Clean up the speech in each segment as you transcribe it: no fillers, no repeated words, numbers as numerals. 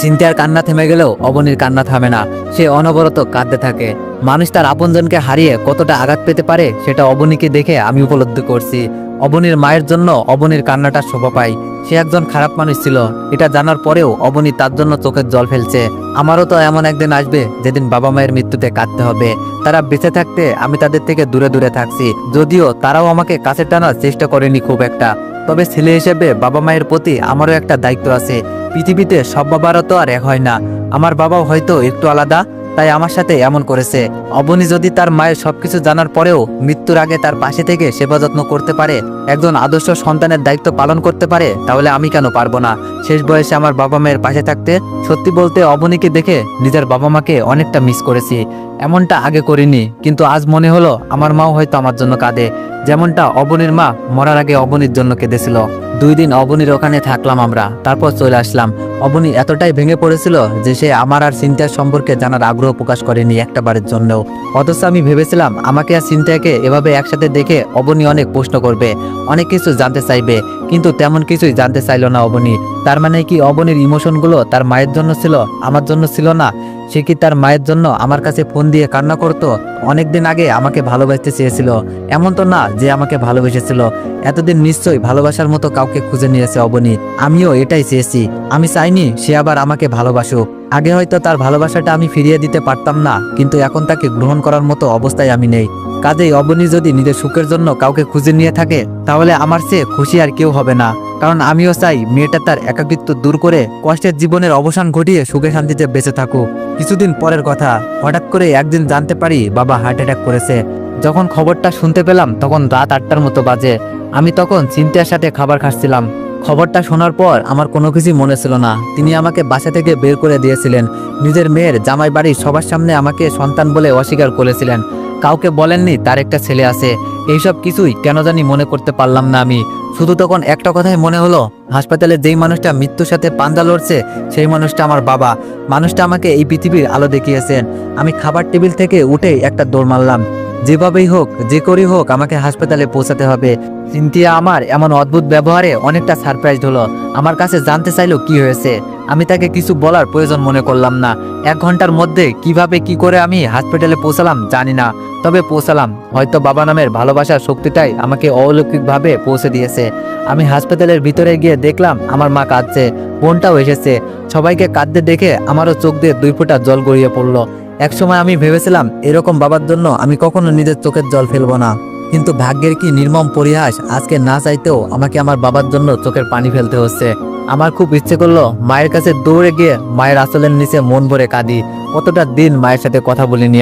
সিনথিয়ার কান্না থেমে গেলেও অবনীর কান্না থামে না। সে অনবরত কাঁদতে থাকে। মানুষ তার আপনজনকে হারিয়ে কতটা আঘাত পেতে পারে সেটা অবনীকে দেখে আমি উপলব্ধি করছি। অবনীর মায়ের জন্য অবনীর কান্নাটা শোভা পায়। সে একজন খারাপ মানুষ ছিল, এটা জানার পরেও অবনী তার জন্য চোখের জল ফেলছে। আমারও তো এমন একদিন আসবে যেদিন বাবা মায়ের মৃত্যুতে কাঁদতে হবে। তারা বেঁচে থাকতে আমি তাদের থেকে দূরে দূরে থাকছি, যদিও তারাও আমাকে কাছে টানার চেষ্টা করেনি খুব একটা। তবে ছেলে হিসেবে বাবা মায়ের প্রতি আমারও একটা দায়িত্ব আছে। পৃথিবীতে সব বাবারও তো আর এক হয় না। আমার বাবাও হয়তো একটু আলাদা, তাই আমার সাথে এমন করেছে। অবনী যদি তার মায়ের সবকিছু জানার পরেও মৃত্যুর আগে তার পাশে থেকে সেবা যত্ন করতে পারে, একজন আদর্শ সন্তানের দায়িত্ব পালন করতে পারে, তাহলে আমি কেন পারবো না শেষ বয়সে আমার বাবা মায়ের পাশে থাকতে। সত্যি বলতে অবনীকে দেখে নিজের বাবা মাকে অনেকটা মিস করেছি। এমনটা আগে করিনি, কিন্তু আজ মনে হলো আমার মাও হয়তো আমার জন্য কাঁদে, যেমনটা অবনীর মা মরার আগে অবনীর জন্য কেঁদেছিল। 2 দিন অবনীর ওখানে থাকলাম আমরা, তারপর চলে আসলাম। অবনী এতটাই ভেঙে পড়েছিল যে সে আমার আর সিনথিয়ার সম্পর্কে জানার আগ্রহ প্রকাশ করেনি একটা বারের জন্যও। অথচ আমি ভেবেছিলাম আমাকে আর সিনথিয়াকে এভাবে একসাথে দেখে অবনী অনেক প্রশ্ন করবে, অনেক কিছু জানতে চাইবে, কিন্তু তেমন কিছুই জানতে চাইল না অবনী। তার মানে কি অবনীর ইমোশনগুলো তার মায়ের জন্য ছিল, আমার জন্য ছিল না? সে কি তার মায়ের জন্য আমার কাছে ফোন দিয়ে কান্না করতো? অনেকদিন আগে আমাকে ভালোবাসতে চেয়েছিল, এমন তো না যে আমাকে ভালোবেসেছিল। এতদিন নিশ্চয়ই ভালোবাসার মতো কাউকে খুঁজে নিয়েছে অবনী। আমিও এটাই চেয়েছি। আমি চাইনি সে আবার আমাকে ভালোবাসুক। আগে হয়তো তার ভালোবাসাটা আমি ফিরিয়ে দিতে পারতাম না, কিন্তু এখন তাকে গ্রহণ করার মতো অবস্থায় আমি নেই। কাজেই অবনী যদি নিজের সুখের জন্য কাউকে খুঁজে নিয়ে থাকে, তাহলে আমার চেয়ে খুশি আর কেউ হবে না। কারণ আমিও চাই মেয়েটা তার একাকিত্ব দূর করে কষ্টের জীবনের অবসান ঘটিয়ে সুখে শান্তিতে বেঁচে থাকুক। কিছুদিন পরের কথা, হঠাৎ করে একদিন জানতে পারি বাবা হার্ট অ্যাটাক করেছে। যখন খবরটা শুনতে পেলাম তখন রাত 8টার মতো বাজে। আমি তখন সিনথিয়ার সাথে খাবার খাচ্ছিলাম। খবরটা শোনার পর আমার কোনো কিছুই মনে ছিল না। তিনি আমাকে বাসা থেকে বের করে দিয়েছিলেন। নিজের মেয়ের জামাই বাড়ির সবার সামনে আমাকে সন্তান বলে অস্বীকার করেছিলেন। কাউকে বলেননি তার একটা ছেলে আছে। এইসব কিছুই কেন জানি মনে করতে পারলাম না আমি। শুধু তখন একটা কথাই মনে হলো, হাসপাতালে যেই মানুষটা মৃত্যুর সাথে পাঞ্জা লড়ছে সেই মানুষটা আমার বাবা। মানুষটা আমাকে এই পৃথিবীর আলো দেখিয়েছেন। আমি খাবার টেবিল থেকে উঠে একটা দৌড় মারলাম। যেভাবেই হোক, যে করেই হোক, আমাকে হাসপাতালে পৌঁছাতে হবে। সিনথিয়া আমার এমন অদ্ভুত ব্যবহারে অনেকটা সারপ্রাইজড হলো। আমার কাছে জানতে চাইলো কি হয়েছে। আমি তাকে কিছু বলার প্রয়োজন মনে করলাম না। 1 ঘন্টার মধ্যে কিভাবে কি করে আমি হাসপাতালে পৌঁছালাম জানি না, তবে পৌঁছালাম। হয়তো বাবা নামের ভালোবাসার শক্তিটাই আমাকে অলৌকিকভাবে পৌঁছে দিয়েছে। আমি হাসপাতালের ভিতরে গিয়ে দেখলাম আমার মা কাঁদছে, বোনটাও এসেছে। সবাইকে কাঁদতে দেখে আমারও চোখ দিয়ে 2 ফোঁটা জল গড়িয়ে পড়লো। একসময় আমি ভেবেছিলাম এরকম বাবার জন্য আমি কখনো নিজের চোখের জল ফেলবো না, কিন্তু ভাগ্যের কি নির্মম পরিহাস, আজকে না চাইতেও আমাকে আমার বাবার জন্য চোখের পানি ফেলতে হচ্ছে। আমার খুব ইচ্ছে করলো মায়ের কাছে দৌড়ে গিয়ে মায়ের আঁচলের নিচে মন ভরে কাঁদি। কতটা দিন মায়ের সাথে কথা বলিনি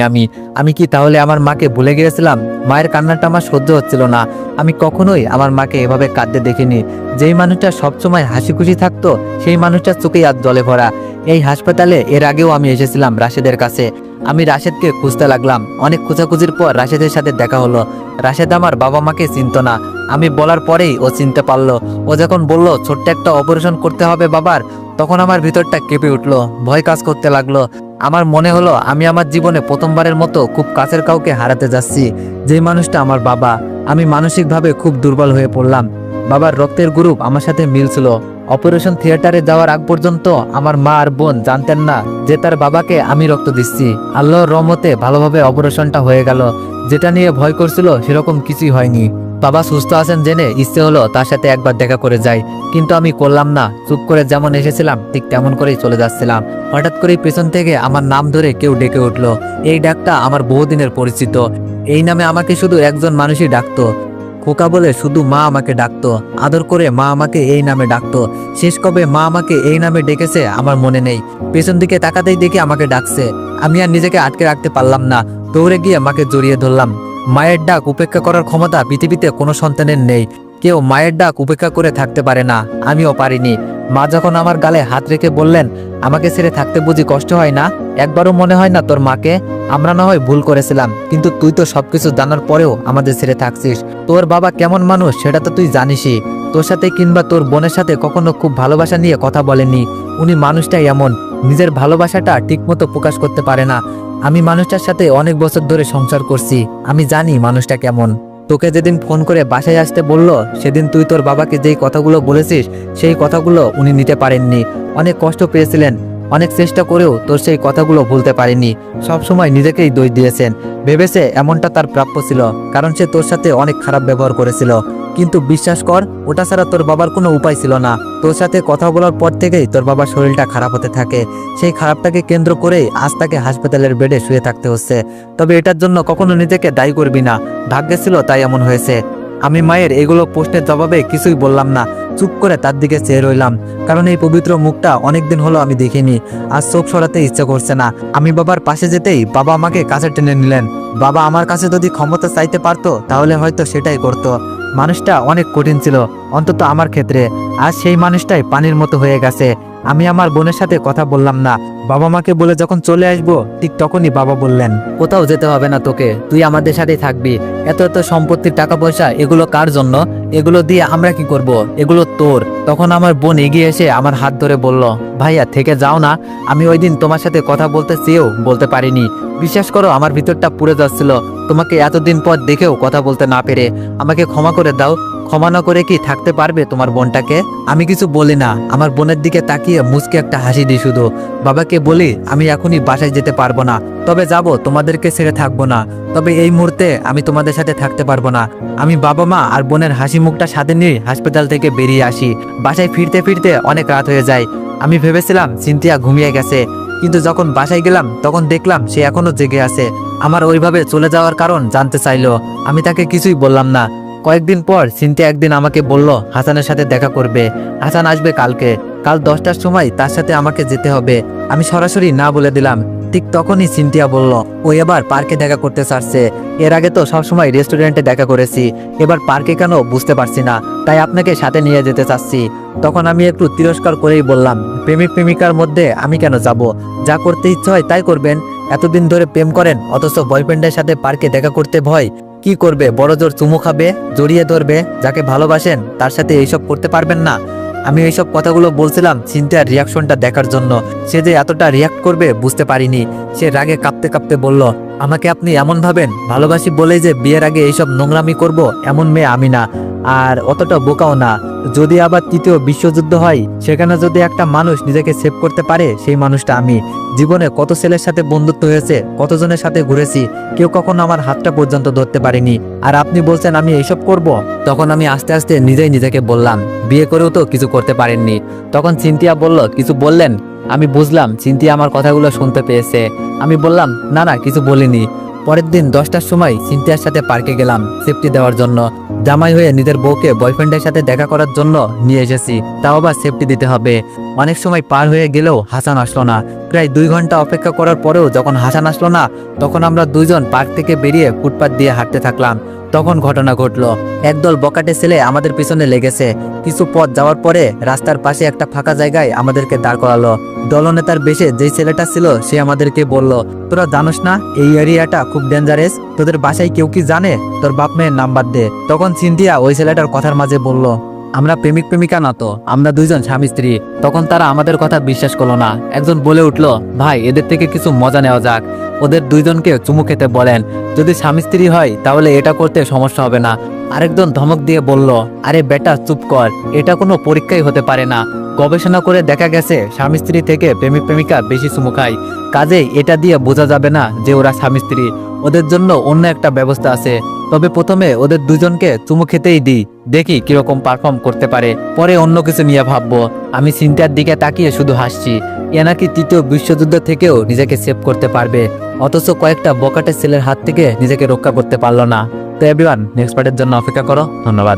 আমি কি তাহলে আমার মাকে ভুলে গিয়েছিলাম? মায়ের কান্নাটা আমার সহ্য হচ্ছিল না। আমি কখনোই আমার মাকে এভাবে কাঁদতে দেখিনি। যেই মানুষটা সবসময় হাসি খুশি থাকতো সেই মানুষটার চোখেই আজ জলে ভরা। এই হাসপাতালে এর আগেও আমি এসেছিলাম রাশেদের কাছে। আমি রাশেদকে খুঁজতে লাগলাম। অনেক খোঁজাখুঁজির পর রাশেদের সাথে দেখা হলো। রাশেদ আমার বাবা মাকে চিনত না। আমি বলার পরেই ও চিনতে পারলো। ও যখন বলল ছোট্ট একটা অপারেশন করতে হবে বাবার, তখন আমার ভিতরটা কেঁপে উঠলো, ভয় কাজ করতে লাগলো। আমার মনে হলো আমি আমার জীবনে প্রথমবারের মতো খুব কাছের কাউকে হারাতে যাচ্ছি, যেই মানুষটা আমার বাবা। আমি মানসিকভাবে খুব দুর্বল হয়ে পড়লাম। বাবার রক্তের গ্রুপ আমার সাথে মিলছিল। অপারেশন থিয়েটারে যাওয়ার আগ পর্যন্ত আমার মা আর বোন জানতেন না যে তার বাবাকে আমি রক্ত দিচ্ছি। আল্লাহর রহমতে ভালোভাবে অপারেশনটা হয়ে গেল। যেটা নিয়ে ভয় করছিল সেরকম কিছুই হয়নি। বাবা সুস্থ আছেন জেনে ইচ্ছে হলো তার সাথে একবার দেখা করে যাই, কিন্তু আমি করলাম না। চুপ করে যেমন এসেছিলাম ঠিক তেমন করেই চলে যাচ্ছিলাম। হঠাৎ করেই পেছন থেকে আমার নাম ধরে কেউ ডেকে উঠলো। এই ডাকটা আমার বহুদিনের পরিচিত। এই নামে আমাকে শুধু একজন মানুষই ডাকতো, খোকা বলে শুধু মা আমাকে ডাকতো। আদর করে মা আমাকে এই নামে ডাকতো। শেষ কবে মা আমাকে এই নামে ডেকেছে আমার মনে নেই। পেছন দিকে তাকাতেই দেখি আমাকে ডাকছে। আমি আর নিজেকে আটকে রাখতে পারলাম না, দৌড়ে গিয়ে মাকে জড়িয়ে ধরলাম। মায়ের ডাক উপেক্ষা করার ক্ষমতা পৃথিবীতে কোনো সন্তানের নেই। কেউ মায়ের ডাক উপেক্ষা করে থাকতে পারে না, আমিও পারিনি। মা যখন আমার গালে হাত রেখে বললেন, আমাকে ছেড়ে থাকতে বুঝি কষ্ট হয় না? একবারও মনে হয় না তোর মাকে? আমরা না হয় ভুল করেছিলাম, কিন্তু তুই তো সবকিছু জানার পরেও আমাদের ছেড়ে থাকছিস। তোর বাবা কেমন মানুষ সেটা তো তুই জানিসই। তোর সাথে কিংবা তোর বোনের সাথে কখনো খুব ভালোবাসা নিয়ে কথা বলেনি। উনি মানুষটাই এমন, নিজের ভালোবাসাটা ঠিকমতো প্রকাশ করতে পারে না। আমি মানুষটার সাথে অনেক বছর ধরে সংসার করছি, আমি জানি মানুষটা কেমন। তোকে যেদিন ফোন করে বাসায় আসতে বললো, সেদিন তুই তোর বাবাকে যেই কথাগুলো বলেছিস সেই কথাগুলো উনি নিতে পারেননি। অনেক কষ্ট পেয়েছিলেন। অনেক চেষ্টা করেও তোর সেই কথাগুলো ভুলতে পারেনি। সবসময় নিজেকেই দোষ দিয়েছেন, ভেবেছে এমনটা তার প্রাপ্য ছিল, কারণ সে তোর সাথে অনেক খারাপ ব্যবহার করেছিল। কিন্তু বিশ্বাস কর, ওটা ছাড়া তোর বাবার কোনো উপায় ছিল না। তোর সাথে কথা বলার পর থেকেই তোর বাবার শরীরটা খারাপ হতে থাকে। সেই খারাপটাকে কেন্দ্র করেই আজ তাকে হাসপাতালের বেডে শুয়ে থাকতে হচ্ছে। তবে এটার জন্য কখনো নিজেকে দায়ী করবি না, ভাগ্যে ছিল তাই এমন হয়েছে। আমি মায়ের এগুলো প্রশ্নের জবাবে কিছুই বললাম না, চুপ করে তার দিকে চেয়ে রইলাম, কারণ এই পবিত্র মুখটা অনেকদিন হলো আমি দেখিনি। আজ চোখ সরাতে ইচ্ছে করছে না। আমি বাবার পাশে যেতেই বাবা আমাকে কাছে টেনে নিলেন। বাবা আমার কাছে যদি ক্ষমতা চাইতে পারতো তাহলে হয়তো সেটাই করতো। মানুষটা অনেক কঠিন ছিল, অন্তত আমার ক্ষেত্রে। আজ সেই মানুষটাই পানির মতো হয়ে গেছে। আমি আমার বোনের সাথে কথা বললাম না। বাবা মাকে বলে যখন চলে আসবো ঠিক তখনই বাবা বললেন, কোথাও যেতে হবে না তোকে, তুই আমাদের সাথেই থাকবি। এত এত সম্পত্তির টাকা পয়সা এগুলো কার জন্য? এগুলো দিয়ে আমরা কি করব? এগুলো তোর। তখন আমার বোন এগিয়ে এসে আমার হাত ধরে বলল, ভাইয়া থেকে যাও না, আমি ওই দিন তোমার সাথে কথা বলতে চেয়েও বলতে পারিনি। বিশ্বাস করো, আমার ভিতরটা পুড়ে যাচ্ছিল তোমাকে এতদিন পর দেখেও কথা বলতে না পেরে। আমাকে ক্ষমা করে দাও। ক্ষমা না করে কি থাকতে পারবে তোমার বোনটাকে? আমি কিছু বলি না, আমার বোনের দিকে তাকিয়ে মুচকে একটা হাসি দিই শুধু। বাবাকে বলি আমি এখনই বাসায় যেতে পারবো না, তবে যাব, তোমাদেরকে ছেড়ে থাকবো না। তবে এই মুহূর্তে আমি তোমাদের সাথে থাকতে পারবো না। আমি বাবা মা আর বোনের হাসি মুখটা সাথে নিয়ে হাসপাতাল থেকে বেরিয়ে আসি। বাসায় ফিরতে ফিরতে অনেক রাত হয়ে যায়। আমি ভেবেছিলাম সিনথিয়া ঘুমিয়ে গেছে, কিন্তু যখন বাসায় গেলাম তখন দেখলাম সে এখনো জেগে আছে। আমার ওইভাবে চলে যাওয়ার কারণ জানতে চাইলো, আমি তাকে কিছুই বললাম না। কয়েকদিন পর সিনথিয়া একদিন আমাকে বলল হাসানের সাথে দেখা করবে। হাসান আসবে কালকে, কাল 10টার সময় তার সাথে আমাকে যেতে হবে। আমি সরাসরি না বলে দিলাম। ঠিক তখনই সিনথিয়া বলল ও এবার পার্কে দেখা করতে চাচ্ছে। এর আগে তো সবসময় রেস্টুরেন্টে দেখা করেছি, এবার পার্কে কেন বুঝতে পারছি না, তাই আপনাকে সাথে নিয়ে যেতে চাচ্ছি। তখন আমি একটু তিরস্কার করেই বললাম, প্রেমিক প্রেমিকার মধ্যে আমি কেন যাব? যা করতে ইচ্ছে হয় তাই করবেন। এতদিন ধরে প্রেম করেন অথচ বয়ফ্রেন্ডের সাথে পার্কে দেখা করতে ভয়। কি করবে? বড় জোর চুমু খাবে, জড়িয়ে ধরবে। যাকে ভালোবাসেন তার সাথে এইসব করতে পারবেন না? আমি এইসব কথাগুলো বলছিলাম সিনথিয়ার রিয়াকশনটা দেখার জন্য। সে যে এতটা রিয়াক্ট করবে বুঝতে পারিনি। সে রাগে কাঁপতে কাঁপতে বলল, আমাকে আপনি এমন ভাবেন ভালোবাসি বলেই যে বিয়ের আগে এইসব নোংরামি করব এমন মেয়ে আমি না, আর অতটা বোকাও না। যদি আবার তৃতীয় বিশ্বযুদ্ধ হয়, সেখানে যদি একটা মানুষ নিজেকে সেভ করতে পারে সেই মানুষটা আমি। জীবনে কত ছেলের সাথে বন্ধুত্ব হয়েছে, কতজনের সাথে ঘুরেছি, কেউ কখনো আমার হাতটা পর্যন্ত ধরতে পারেনি। আর আপনি বলছেন আমি এইসব করব? তখন আমি আস্তে আস্তে নিজেই নিজেকে বললাম, বিয়ে করেও তো কিছু করতে পারেননি। তখন সিনথিয়া বলল, কিছু বললেন? আমি বুঝলাম সিনথিয়া আমার কথাগুলো শুনতে পেয়েছে। আমি বললাম, না না, কিছু বলিনি। পরের দিন 10টার সময় সিনথিয়ার সাথে পার্কে গেলাম সেফটি দেওয়ার জন্য। জামাই হয়ে নিজের বউকে বয়ফ্রেন্ডের সাথে দেখা করার জন্য নিয়ে এসেছি, তাও আবার সেফটি দিতে হবে। অনেক সময় পার হয়ে গেলেও হাসান আসলো না। প্রায় 2 ঘন্টা অপেক্ষা করার পরেও যখন হাসান আসলো না, তখন আমরা দুইজন পার্ক থেকে বেরিয়ে ফুটপাত দিয়ে হাঁটতে থাকলাম। তখন ঘটনা ঘটলো, একদল বকাটে ছেলে আমাদের পিছনে লেগেছে। কিছু পথ যাওয়ার পরে রাস্তার পাশে একটা ফাঁকা জায়গায় আমাদেরকে দাঁড় করালো। দলনেতার বেশে যেই ছেলেটা ছিল সে আমাদেরকে বলল, তোরা জানোস না এই এরিয়াটা খুব ডেঞ্জারাস? তোদের বাসায় কেউ কি জানে? তোর বাপ মেয়ের নাম্বার দে। তখন সিনথিয়া ওই ছেলেটার কথার মাঝে বলল, আমরা প্রেমিক প্রেমিকা না তো, আমরা দুইজন স্বামী স্ত্রী। তখন তারা আমাদের কথা বিশ্বাস করলো না। একজন বলে উঠলো, ভাই এদের থেকে কিছু মজা নেওয়া যাক, ওদের দুইজনকে চুমু খেতে বলেন। যদি স্বামী স্ত্রী হয় তাহলে এটা করতে সমস্যা হবে না। আরেকজন ধমক দিয়ে বলল, আরে বেটা চুপ কর, এটা কোনো পরীক্ষাই হতে পারে না। গবেষণা করে দেখা গেছে স্বামী স্ত্রী থেকে প্রেমিক প্রেমিকা বেশি চুমু খায়। কাজেই এটা দিয়ে বোঝা যাবে না যে ওরা স্বামী স্ত্রী। ওদের জন্য অন্য একটা ব্যবস্থা আছে। তবে প্রথমে ওদের দুজনকে চুমু খেতেই দিই, দেখি কিরকম পারফর্ম করতে পারে, পরে অন্য কিছু নিয়ে ভাববো। আমি সিনথিয়ার দিকে তাকিয়ে শুধু হাসছি। এ নাকি তৃতীয় বিশ্বযুদ্ধ থেকেও নিজেকে সেভ করতে পারবে, অথচ কয়েকটা বকাটে ছেলের হাত থেকে নিজেকে রক্ষা করতে পারলো না। তো এভরিওয়ান, নেক্সট পার্টের জন্য অপেক্ষা করো। ধন্যবাদ।